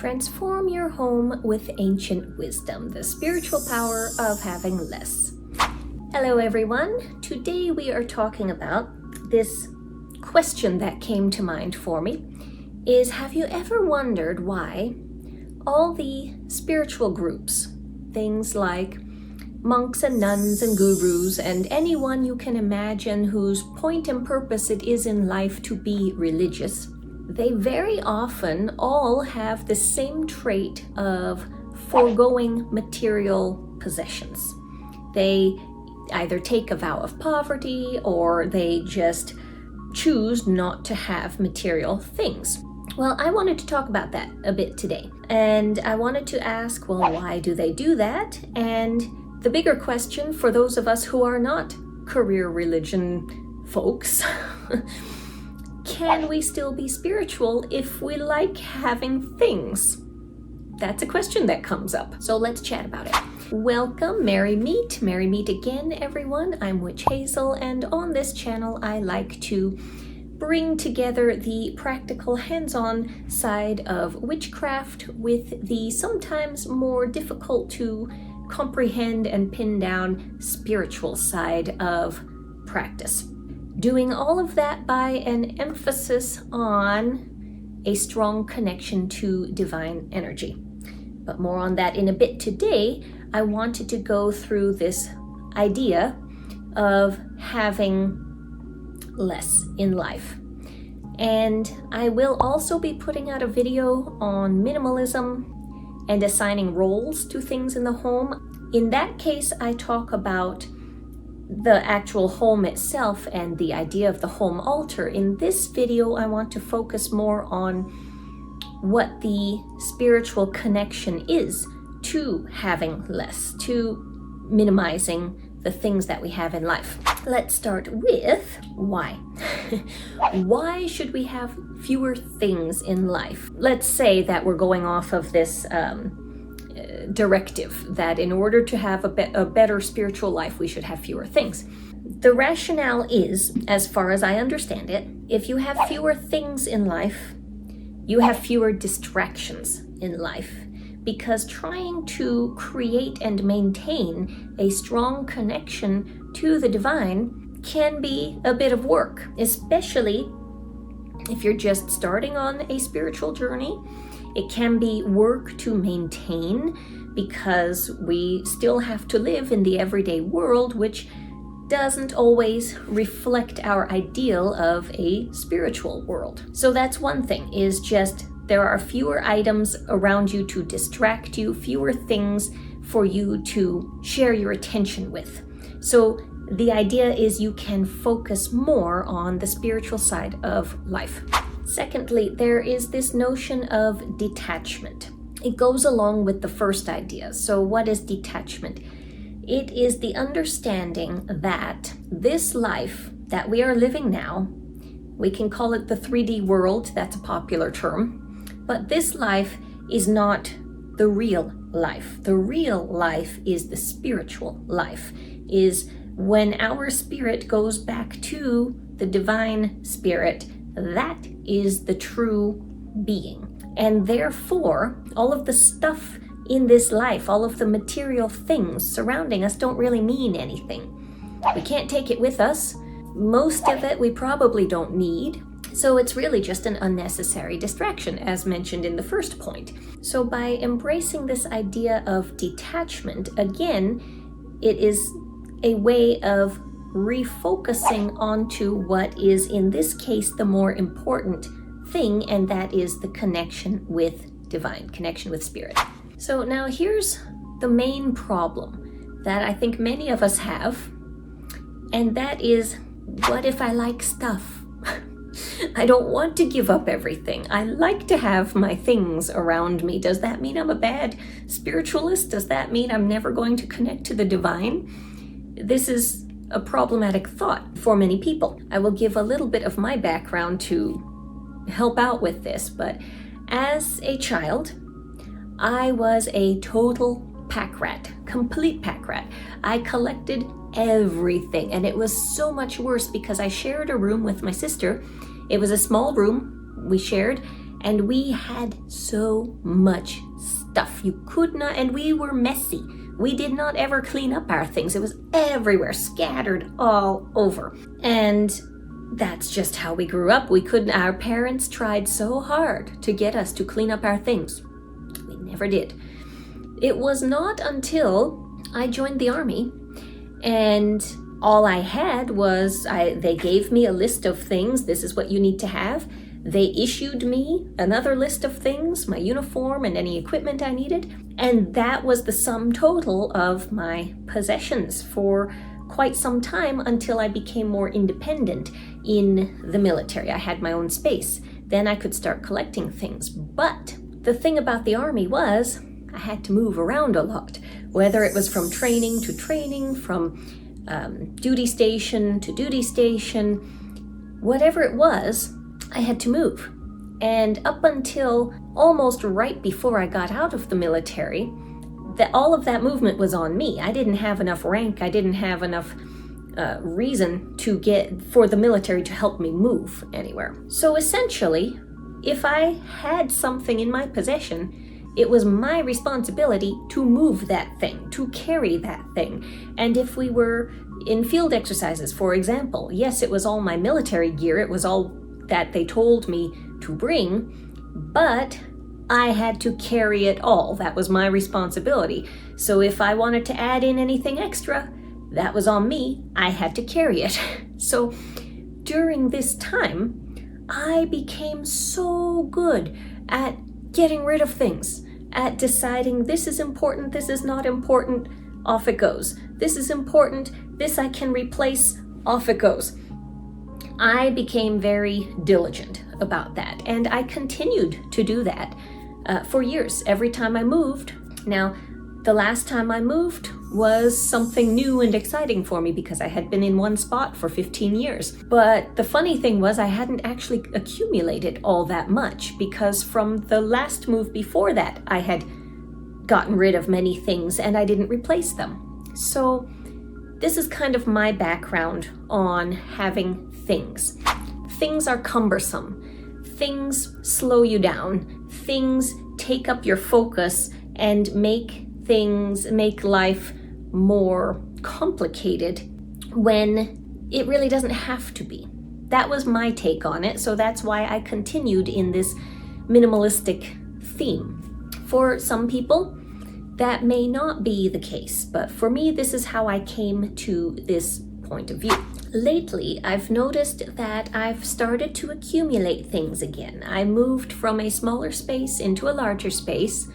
Transform your home with ancient wisdom, the spiritual power of having less. Hello everyone. Today we are talking about this question that came to mind for me is, have you ever wondered why all the spiritual groups, things like monks and nuns and gurus and anyone you can imagine whose point and purpose it is in life to be religious, they very often all have the same trait of foregoing material possessions. They either take a vow of poverty or they just choose not to have material things. Well, I wanted to talk about that a bit today. And I wanted to ask, well, why do they do that? And the bigger question for those of us who are not career religion folks, can we still be spiritual if we like having things? That's a question that comes up. So let's chat about it. Welcome, Merry Meet again, everyone. I'm Witch Hazel, and on this channel I like to bring together the practical hands-on side of witchcraft with the sometimes more difficult to comprehend and pin down spiritual side of practice. Doing all of that by an emphasis on a strong connection to divine energy. But more on that in a bit. Today, I wanted to go through this idea of having less in life. And I will also be putting out a video on minimalism and assigning roles to things in the home. In that case, I talk about the actual home itself and the idea of the home altar. In this video, I want to focus more on what the spiritual connection is to having less, to minimizing the things that we have in life. Let's start with why. Why should we have fewer things in life? Let's say that we're going off of this directive that in order to have a better spiritual life, we should have fewer things. The rationale is, as far as I understand it, if you have fewer things in life, you have fewer distractions in life. Because trying to create and maintain a strong connection to the divine can be a bit of work, especially if you're just starting on a spiritual journey. It can be work to maintain because we still have to live in the everyday world, which doesn't always reflect our ideal of a spiritual world. So that's one thing, is just there are fewer items around you to distract you, fewer things for you to share your attention with. So the idea is you can focus more on the spiritual side of life. Secondly, there is this notion of detachment. It goes along with the first idea. So what is detachment? It is the understanding that this life that we are living now, we can call it the 3D world, that's a popular term, but this life is not the real life. The real life is the spiritual life, is when our spirit goes back to the divine spirit. That is the true being. And therefore, all of the stuff in this life, all of the material things surrounding us don't really mean anything. We can't take it with us. Most of it we probably don't need. So it's really just an unnecessary distraction, as mentioned in the first point. So by embracing this idea of detachment, again, it is a way of refocusing onto what is, in this case, the more important thing, and that is the connection with divine, connection with spirit. So now here's the main problem that I think many of us have, and that is, what if I like stuff? I don't want to give up everything. I like to have my things around me. Does that mean I'm a bad spiritualist? Does that mean I'm never going to connect to the divine? This is a problematic thought for many people. I will give a little bit of my background to help out with this, but as a child, I was a total pack rat, complete pack rat. I collected everything, and it was so much worse because I shared a room with my sister. It was a small room we shared, And we had so much stuff. You could not, and we were messy. We did not ever clean up our things. It was everywhere, scattered all over. And that's just how we grew up. Our parents tried so hard to get us to clean up our things. We never did. It was not until I joined the army and all I had was, they gave me a list of things. This is what you need to have. They issued me another list of things, my uniform and any equipment I needed. And that was the sum total of my possessions for quite some time until I became more independent in the military. I had my own space. Then I could start collecting things. But the thing about the army was I had to move around a lot, whether it was from training to training, from duty station to duty station, whatever it was, I had to move. And up until almost right before I got out of the military, all of that movement was on me. I didn't have enough rank. I didn't have enough reason for the military to help me move anywhere. So essentially, if I had something in my possession, it was my responsibility to move that thing, to carry that thing. And if we were in field exercises, for example, yes, it was all my military gear. It was all that they told me to bring, but I had to carry it all. That was my responsibility. So if I wanted to add in anything extra, that was on me. I had to carry it. So during this time, I became so good at getting rid of things, at deciding this is important, this is not important, off it goes. This is important, this I can replace, off it goes. I became very diligent about that, and I continued to do that for years. Every time I moved. Now, the last time I moved was something new and exciting for me because I had been in one spot for 15 years. But the funny thing was I hadn't actually accumulated all that much because from the last move before that, I had gotten rid of many things and I didn't replace them. So this is kind of my background on having things. Things are cumbersome. Things slow you down. Things take up your focus and make life more complicated when it really doesn't have to be. That was my take on it, so that's why I continued in this minimalistic theme. For some people, that may not be the case, but for me, this is how I came to this point of view. Lately, I've noticed that I've started to accumulate things again. I moved from a smaller space into a larger space,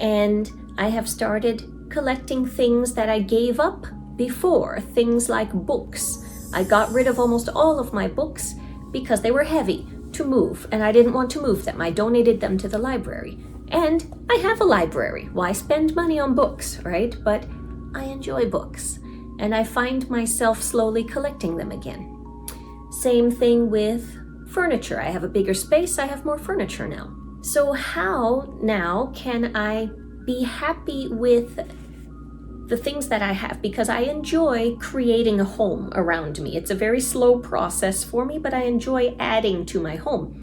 and I have started collecting things that I gave up before, things like books. I got rid of almost all of my books because they were heavy to move, and I didn't want to move them. I donated them to the library. And I have a library. Why spend money on books, right? But I enjoy books, and I find myself slowly collecting them again. Same thing with furniture. I have a bigger space, I have more furniture now. So how now can I be happy with the things that I have? Because I enjoy creating a home around me. It's a very slow process for me, but I enjoy adding to my home.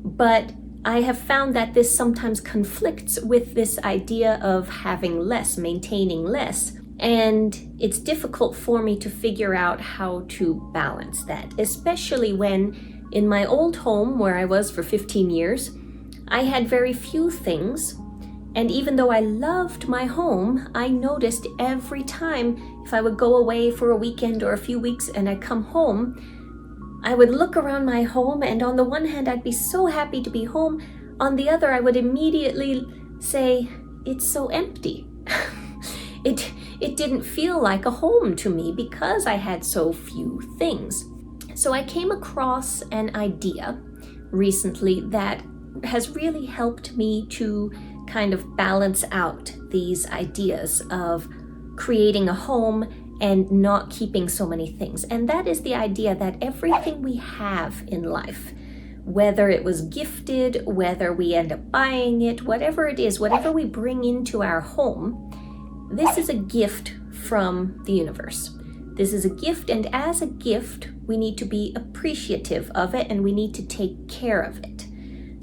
But I have found that this sometimes conflicts with this idea of having less, maintaining less. And it's difficult for me to figure out how to balance that, especially when in my old home where I was for 15 years, I had very few things. And even though I loved my home, I noticed every time if I would go away for a weekend or a few weeks and I come home, I would look around my home, and on the one hand, I'd be so happy to be home. On the other, I would immediately say, it's so empty. It didn't feel like a home to me because I had so few things. So I came across an idea recently that has really helped me to kind of balance out these ideas of creating a home and not keeping so many things. And that is the idea that everything we have in life, whether it was gifted, whether we end up buying it, whatever it is, whatever we bring into our home, this is a gift from the universe. This is a gift, and as a gift, we need to be appreciative of it and we need to take care of it.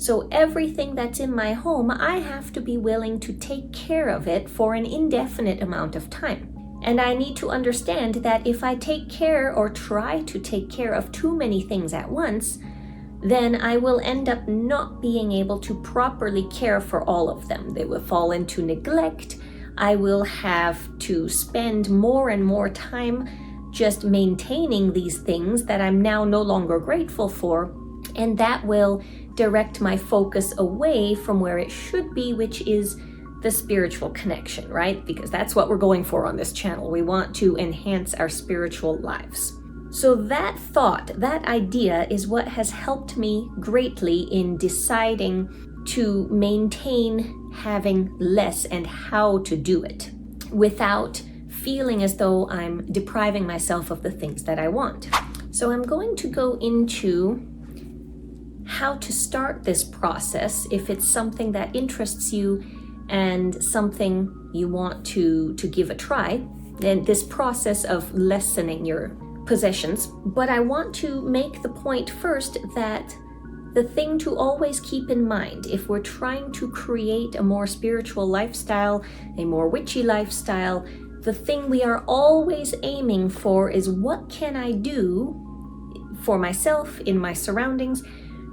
So everything that's in my home, I have to be willing to take care of it for an indefinite amount of time. And I need to understand that if I take care or try to take care of too many things at once, then I will end up not being able to properly care for all of them. They will fall into neglect. I will have to spend more and more time just maintaining these things that I'm now no longer grateful for, and that will direct my focus away from where it should be, which is the spiritual connection, right? Because that's what we're going for on this channel. We want to enhance our spiritual lives. So that thought, that idea is what has helped me greatly in deciding to maintain having less and how to do it without feeling as though I'm depriving myself of the things that I want. So I'm going to go into how to start this process if it's something that interests you and something you want to give a try, and this process of lessening your possessions. But I want to make the point first that the thing to always keep in mind if we're trying to create a more spiritual lifestyle, a more witchy lifestyle, the thing we are always aiming for is what can I do for myself in my surroundings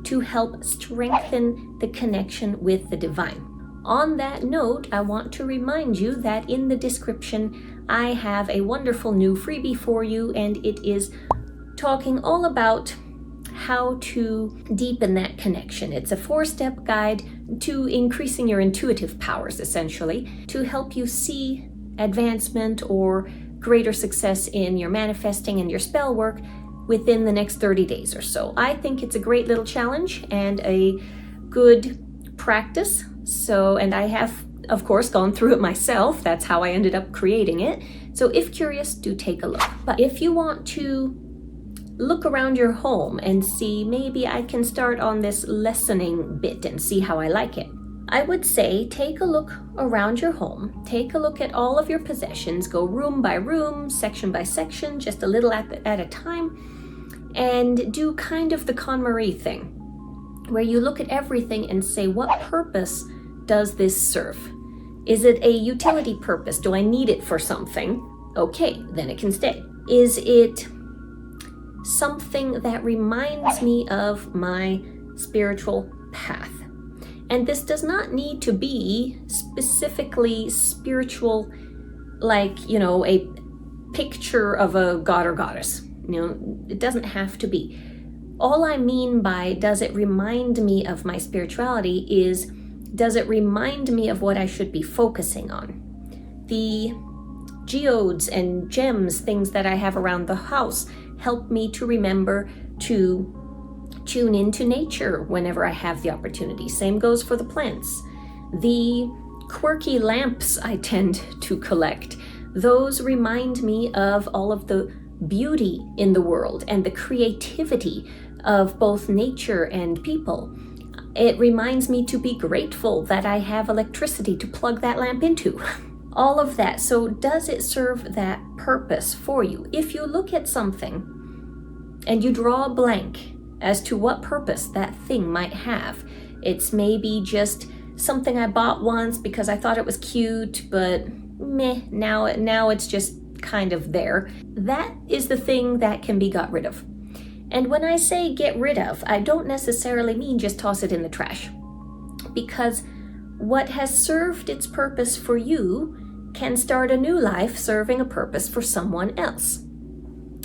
to help strengthen the connection with the divine. On that note, I want to remind you that in the description, I have a wonderful new freebie for you, and it is talking all about how to deepen that connection. It's a 4-step guide to increasing your intuitive powers, essentially, to help you see advancement or greater success in your manifesting and your spell work within the next 30 days or so. I think it's a great little challenge and a good practice. So, and I have, of course, gone through it myself. That's how I ended up creating it. So if curious, do take a look. But if you want to look around your home and see, maybe I can start on this lessening bit and see how I like it, I would say take a look around your home, take a look at all of your possessions, go room by room, section by section, just a little at a time, and do kind of the KonMari thing, where you look at everything and say, what purpose does this serve? Is it a utility purpose? Do I need it for something? Okay, then it can stay. Is it something that reminds me of my spiritual path? And this does not need to be specifically spiritual, like, a picture of a god or goddess. It doesn't have to be. All I mean by does it remind me of my spirituality is, does it remind me of what I should be focusing on? The geodes and gems, things that I have around the house, help me to remember to tune into nature whenever I have the opportunity. Same goes for the plants. The quirky lamps I tend to collect, those remind me of all of the beauty in the world and the creativity of both nature and people. It reminds me to be grateful that I have electricity to plug that lamp into. All of that. So does it serve that purpose for you? If you look at something and you draw a blank as to what purpose that thing might have, it's maybe just something I bought once because I thought it was cute, but meh, now it's just kind of there. That is the thing that can be got rid of. And when I say get rid of, I don't necessarily mean just toss it in the trash, because what has served its purpose for you can start a new life serving a purpose for someone else.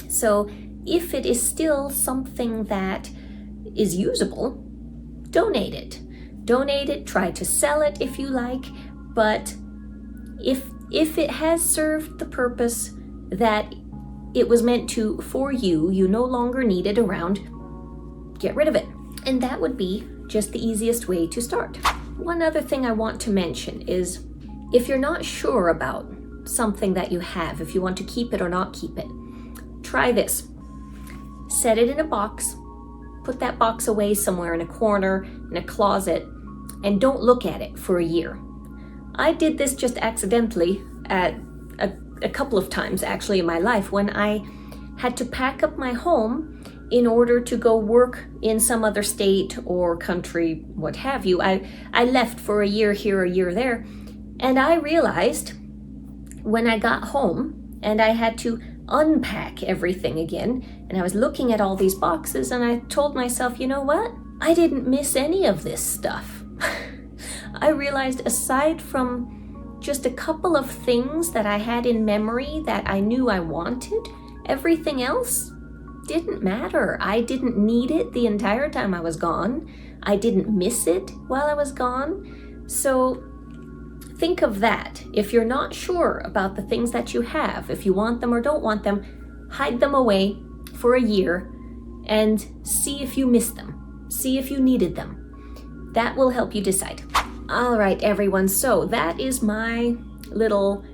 So if it is still something that is usable, donate it. Donate it, try to sell it if you like, but if it has served the purpose that it was meant to for you, you no longer need it around, get rid of it. And that would be just the easiest way to start. One other thing I want to mention is, if you're not sure about something that you have, if you want to keep it or not keep it, try this. Set it in a box, put that box away somewhere in a corner, in a closet, and don't look at it for a year. I did this just accidentally at a couple of times actually in my life when I had to pack up my home in order to go work in some other state or country, what have you. I left for a year here, a year there, and I realized when I got home and I had to unpack everything again, and I was looking at all these boxes, and I told myself, you know what? I didn't miss any of this stuff. I realized aside from just a couple of things that I had in memory that I knew I wanted, everything else didn't matter. I didn't need it the entire time I was gone. I didn't miss it while I was gone. So think of that. If you're not sure about the things that you have, if you want them or don't want them, hide them away for a year and see if you missed them. See if you needed them. That will help you decide. All right, everyone. So that is my little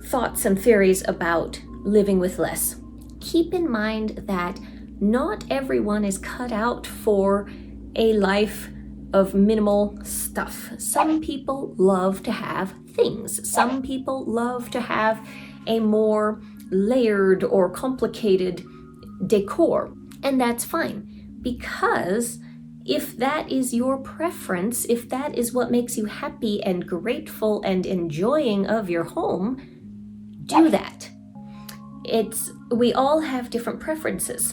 thoughts and theories about living with less. Keep in mind that not everyone is cut out for a life of minimal stuff. Some people love to have things. Some people love to have a more layered or complicated decor, and that's fine, because if that is your preference, if that is what makes you happy and grateful and enjoying of your home, do that. We all have different preferences,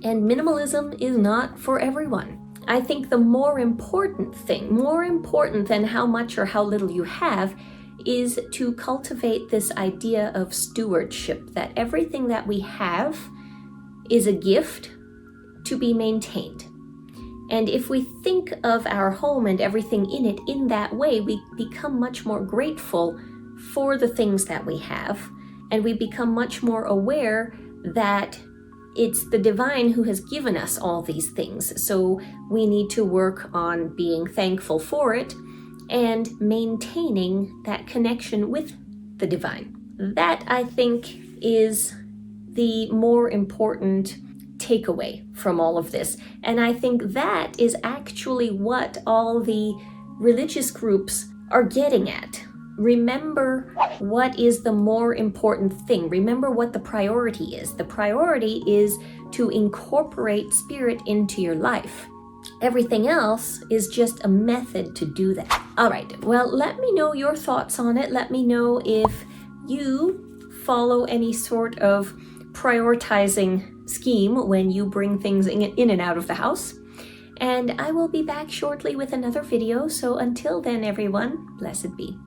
and minimalism is not for everyone. I think the more important thing, more important than how much or how little you have, is to cultivate this idea of stewardship, that everything that we have is a gift to be maintained. And if we think of our home and everything in it in that way, we become much more grateful for the things that we have, and we become much more aware that it's the divine who has given us all these things. So we need to work on being thankful for it and maintaining that connection with the divine. That, I think, is the more important takeaway from all of this. And I think that is actually what all the religious groups are getting at. Remember what is the more important thing. Remember what the priority is. The priority is to incorporate spirit into your life. Everything else is just a method to do that. All right, well, let me know your thoughts on it. Let me know if you follow any sort of prioritizing scheme when you bring things in and out of the house. And I will be back shortly with another video. So until then, everyone, blessed be.